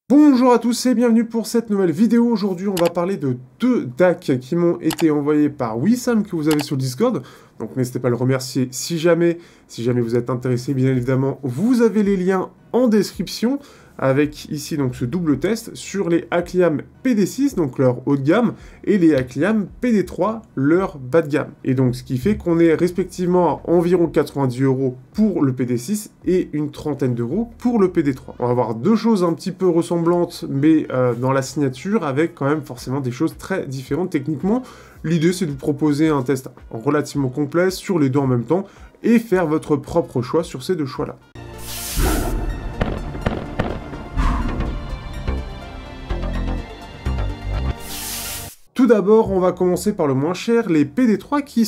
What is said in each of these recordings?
Bonjour à tous et bienvenue pour cette nouvelle vidéo. Aujourd'hui, on va parler de deux DAC qui m'ont été envoyés par Wissam que vous avez sur le Discord. Donc n'hésitez pas à le remercier si jamais vous êtes intéressé. Bien évidemment, vous avez les liens en description avec ici donc ce double test sur les Akliam PD6, donc leur haut de gamme, et les Akliam PD3, leur bas de gamme. Et donc ce qui fait qu'on est respectivement à environ 90 € pour le PD6 et une trentaine d'euros pour le PD3. On va avoir deux choses un petit peu ressemblantes, mais dans la signature, avec quand même forcément des choses très différentes techniquement. L'idée c'est de vous proposer un test relativement complet sur les deux en même temps, et faire votre propre choix sur ces deux choix-là. Tout d'abord, on va commencer par le moins cher, les PD3 qui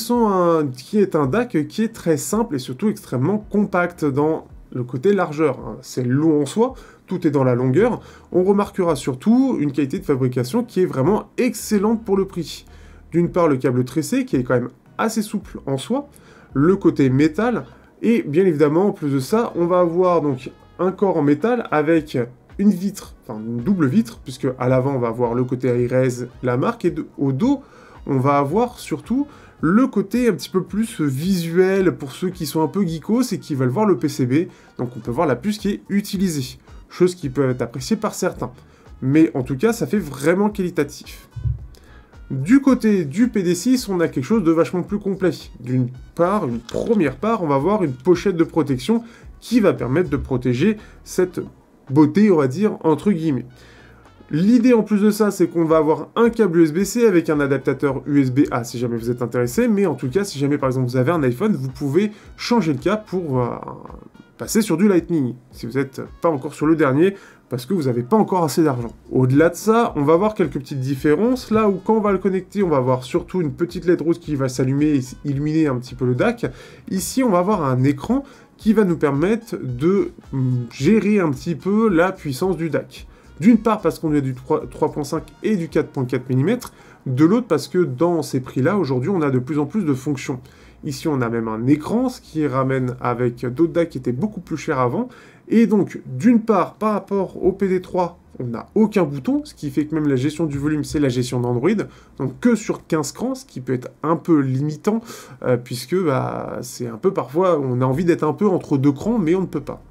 est un DAC qui est très simple et surtout extrêmement compact dans le côté largeur. C'est long en soi, tout est dans la longueur. On remarquera surtout une qualité de fabrication qui est vraiment excellente pour le prix. D'une part, le câble tressé qui est quand même assez souple en soi, le côté métal, et bien évidemment, en plus de ça, on va avoir donc un corps en métal avec une vitre, enfin une double vitre, puisque à l'avant on va avoir le côté Airez, la marque, et au dos on va avoir surtout le côté un petit peu plus visuel pour ceux qui sont un peu geekos et qui veulent voir le PCB, donc on peut voir la puce qui est utilisée, chose qui peut être appréciée par certains, mais en tout cas ça fait vraiment qualitatif. Du côté du PD6, on a quelque chose de vachement plus complet. D'une part, une première part, on va avoir une pochette de protection qui va permettre de protéger cette beauté, on va dire, entre guillemets. L'idée en plus de ça, c'est qu'on va avoir un câble USB-C avec un adaptateur USB-A si jamais vous êtes intéressé, mais en tout cas, si jamais par exemple vous avez un iPhone, vous pouvez changer le câble pour passer sur du Lightning, si vous n'êtes pas encore sur le dernier, parce que vous n'avez pas encore assez d'argent. Au-delà de ça, on va voir quelques petites différences, là où quand on va le connecter, on va avoir surtout une petite LED rose qui va s'allumer et illuminer un petit peu le DAC. Ici, on va avoir un écran qui va nous permettre de gérer un petit peu la puissance du DAC. D'une part parce qu'on a du 3.5 et du 4.4 mm, de l'autre parce que dans ces prix-là, aujourd'hui, on a de plus en plus de fonctions. Ici, on a même un écran, ce qui ramène avec d'autres DAC qui étaient beaucoup plus chers avant. Et donc, d'une part, par rapport au PD3, on n'a aucun bouton, ce qui fait que même la gestion du volume, c'est la gestion d'Android, donc que sur 15 crans, ce qui peut être un peu limitant, puisque c'est un peu parfois, on a envie d'être un peu entre deux crans, mais on ne peut pas.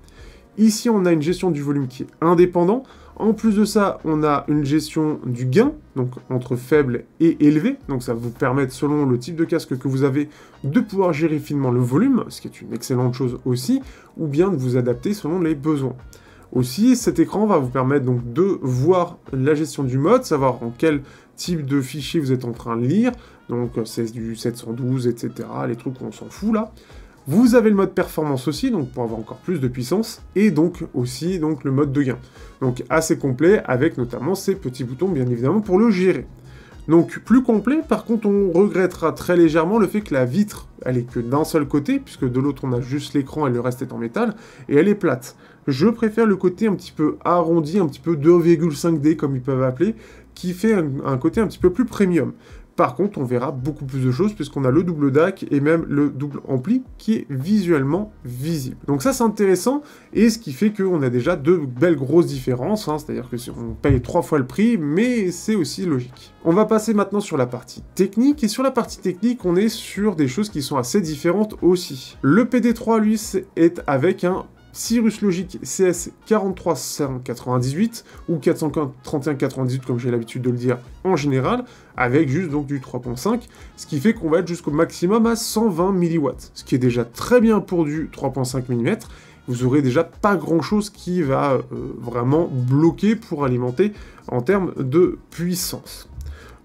Ici, on a une gestion du volume qui est indépendant. En plus de ça, on a une gestion du gain, donc entre faible et élevé. Donc ça va vous permettre, selon le type de casque que vous avez, de pouvoir gérer finement le volume, ce qui est une excellente chose aussi, ou bien de vous adapter selon les besoins. Aussi, cet écran va vous permettre donc de voir la gestion du mode, savoir en quel type de fichier vous êtes en train de lire. Donc c'est du 712, etc., les trucs qu'on s'en fout là. Vous avez le mode performance aussi, donc pour avoir encore plus de puissance, et donc aussi donc, le mode de gain. Donc assez complet, avec notamment ces petits boutons, bien évidemment, pour le gérer. Donc plus complet, par contre, on regrettera très légèrement le fait que la vitre, elle est que d'un seul côté, puisque de l'autre, on a juste l'écran et le reste est en métal, et elle est plate. Je préfère le côté un petit peu arrondi, un petit peu 2,5D, comme ils peuvent appeler, qui fait un côté un petit peu plus premium. Par contre, on verra beaucoup plus de choses puisqu'on a le double DAC et même le double ampli qui est visuellement visible. Donc ça, c'est intéressant et ce qui fait qu'on a déjà deux belles grosses différences, c'est-à-dire que on paye 3 fois le prix, mais c'est aussi logique. On va passer maintenant sur la partie technique et sur la partie technique, on est sur des choses qui sont assez différentes aussi. Le PD3, lui, est avec un Cirrus Logic CS43198 ou 43198 comme j'ai l'habitude de le dire en général, avec juste donc du 3.5, ce qui fait qu'on va être jusqu'au maximum à 120 mW, ce qui est déjà très bien pour du 3.5 mm. Vous aurez déjà pas grand chose qui va vraiment bloquer pour alimenter en termes de puissance.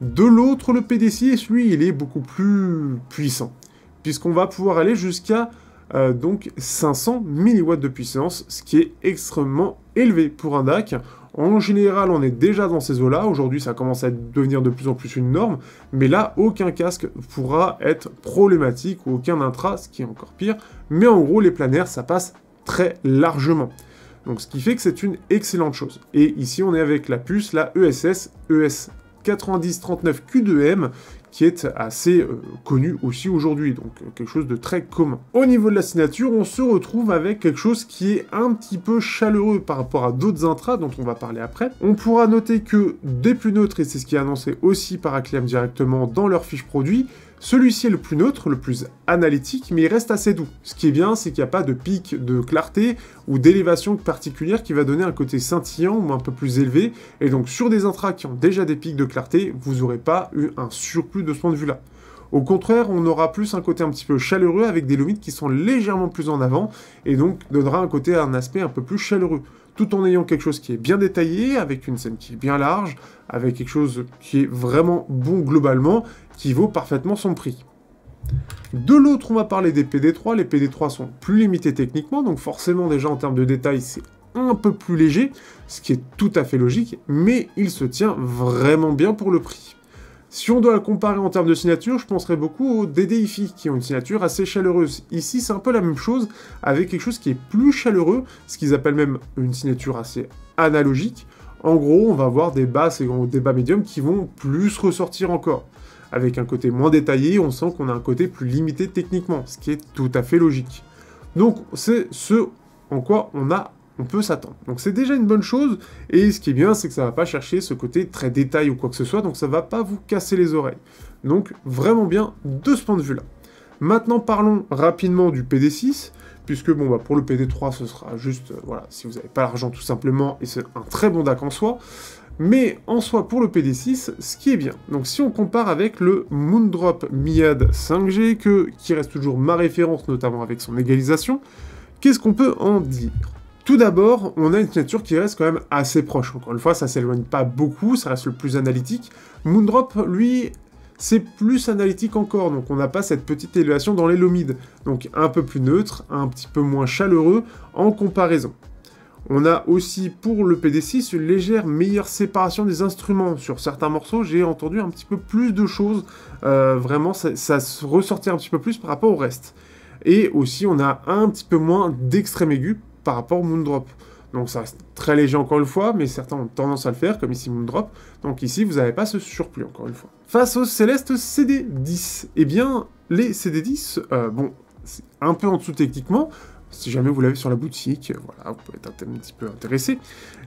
De l'autre, le PD6, lui, il est beaucoup plus puissant, puisqu'on va pouvoir aller jusqu'à donc 500 mW de puissance, ce qui est extrêmement élevé pour un DAC. En général, on est déjà dans ces eaux-là. Aujourd'hui, ça commence à devenir de plus en plus une norme. Mais là, aucun casque pourra être problématique ou aucun intra, ce qui est encore pire. Mais en gros, les planaires, ça passe très largement. Donc, ce qui fait que c'est une excellente chose. Et ici, on est avec la puce, la ESS ES9039Q2M, qui est assez connu aussi aujourd'hui, donc quelque chose de très commun. Au niveau de la signature, on se retrouve avec quelque chose qui est un petit peu chaleureux par rapport à d'autres intras dont on va parler après. On pourra noter que des plus neutres, et c'est ce qui est annoncé aussi par Acclaim directement dans leur fiche produit, celui-ci est le plus neutre, le plus analytique, mais il reste assez doux. Ce qui est bien, c'est qu'il n'y a pas de pic de clarté ou d'élévation particulière qui va donner un côté scintillant ou un peu plus élevé, et donc sur des intras qui ont déjà des pics de clarté, vous n'aurez pas eu un surplus de ce point de vue-là. Au contraire, on aura plus un côté un petit peu chaleureux avec des lumites qui sont légèrement plus en avant, et donc donnera un aspect un peu plus chaleureux, tout en ayant quelque chose qui est bien détaillé, avec une scène qui est bien large, avec quelque chose qui est vraiment bon globalement, qui vaut parfaitement son prix. De l'autre, on va parler des PD3. Les PD3 sont plus limités techniquement, donc forcément déjà en termes de détail, c'est un peu plus léger, ce qui est tout à fait logique, mais il se tient vraiment bien pour le prix. Si on doit le comparer en termes de signature, je penserais beaucoup aux DDI-FI, qui ont une signature assez chaleureuse. Ici, c'est un peu la même chose, avec quelque chose qui est plus chaleureux, ce qu'ils appellent même une signature assez analogique. En gros, on va avoir des basses et des bas médiums qui vont plus ressortir encore. Avec un côté moins détaillé, on sent qu'on a un côté plus limité techniquement, ce qui est tout à fait logique. Donc, c'est ce en quoi on peut s'attendre. Donc c'est déjà une bonne chose, et ce qui est bien, c'est que ça va pas chercher ce côté très détail ou quoi que ce soit, donc ça va pas vous casser les oreilles. Donc vraiment bien de ce point de vue-là. Maintenant parlons rapidement du PD6, puisque bon, pour le PD3, ce sera juste, voilà, si vous n'avez pas l'argent tout simplement, et c'est un très bon DAC en soi, mais en soi, pour le PD6, ce qui est bien. Donc si on compare avec le Moondrop Miad 5G, qui reste toujours ma référence, notamment avec son égalisation, qu'est-ce qu'on peut en dire ? Tout d'abord, on a une signature qui reste quand même assez proche. Encore une fois, ça s'éloigne pas beaucoup, ça reste le plus analytique. Moondrop, lui, c'est plus analytique encore, donc on n'a pas cette petite élévation dans les lomides. Donc un peu plus neutre, un petit peu moins chaleureux en comparaison. On a aussi pour le PD6 une légère meilleure séparation des instruments. Sur certains morceaux, j'ai entendu un petit peu plus de choses. Vraiment, ça se ressortait un petit peu plus par rapport au reste. Et aussi, on a un petit peu moins d'extrême aigu par rapport au Moondrop. Donc ça reste très léger encore une fois, mais certains ont tendance à le faire, comme ici Moondrop. Donc ici, vous n'avez pas ce surplus encore une fois. Face au Céleste CD10, eh bien, les CD10, bon, c'est un peu en dessous techniquement. Si jamais vous l'avez sur la boutique, voilà, vous pouvez être un petit peu intéressé.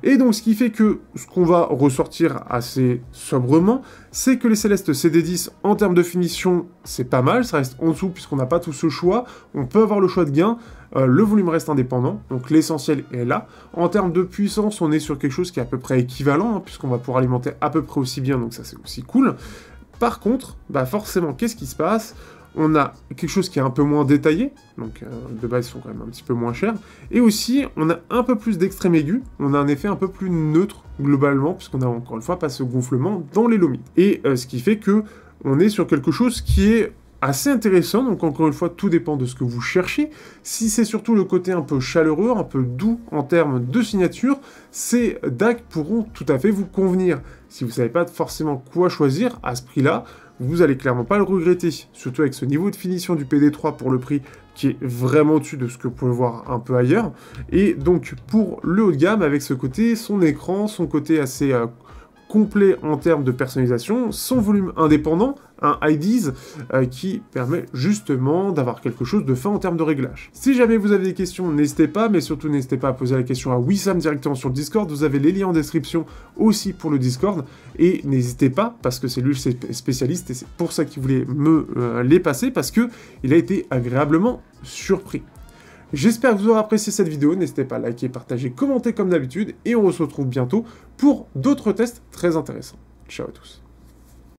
Et donc, ce qui fait que ce qu'on va ressortir assez sobrement, c'est que les Célestes CD10, en termes de finition, c'est pas mal, ça reste en dessous puisqu'on n'a pas tout ce choix. On peut avoir le choix de gain, le volume reste indépendant, donc l'essentiel est là. En termes de puissance, on est sur quelque chose qui est à peu près équivalent, hein, puisqu'on va pouvoir alimenter à peu près aussi bien, donc ça c'est aussi cool. Par contre, forcément, qu'est-ce qui se passe ? On a quelque chose qui est un peu moins détaillé, donc de base ils sont quand même un petit peu moins chers, et aussi on a un peu plus d'extrême aigu, on a un effet un peu plus neutre globalement, puisqu'on a encore une fois pas ce gonflement dans les lomides. Et ce qui fait que on est sur quelque chose qui est assez intéressant, donc encore une fois tout dépend de ce que vous cherchez. Si c'est surtout le côté un peu chaleureux, un peu doux en termes de signature, ces DAC pourront tout à fait vous convenir. Si vous savez pas forcément quoi choisir à ce prix-là, vous allez clairement pas le regretter, surtout avec ce niveau de finition du PD3 pour le prix qui est vraiment au-dessus de ce que vous pouvez voir un peu ailleurs. Et donc pour le haut de gamme, avec ce côté, son écran, son côté assez complet en termes de personnalisation, son volume indépendant, un IDs qui permet justement d'avoir quelque chose de fin en termes de réglage. Si jamais vous avez des questions, n'hésitez pas, mais surtout n'hésitez pas à poser la question à Wissam directement sur le Discord, vous avez les liens en description aussi pour le Discord, et n'hésitez pas, parce que c'est lui le spécialiste, et c'est pour ça qu'il voulait me les passer, parce que il a été agréablement surpris. J'espère que vous aurez apprécié cette vidéo, n'hésitez pas à liker, partager, commenter comme d'habitude, et on se retrouve bientôt pour d'autres tests très intéressants. Ciao à tous.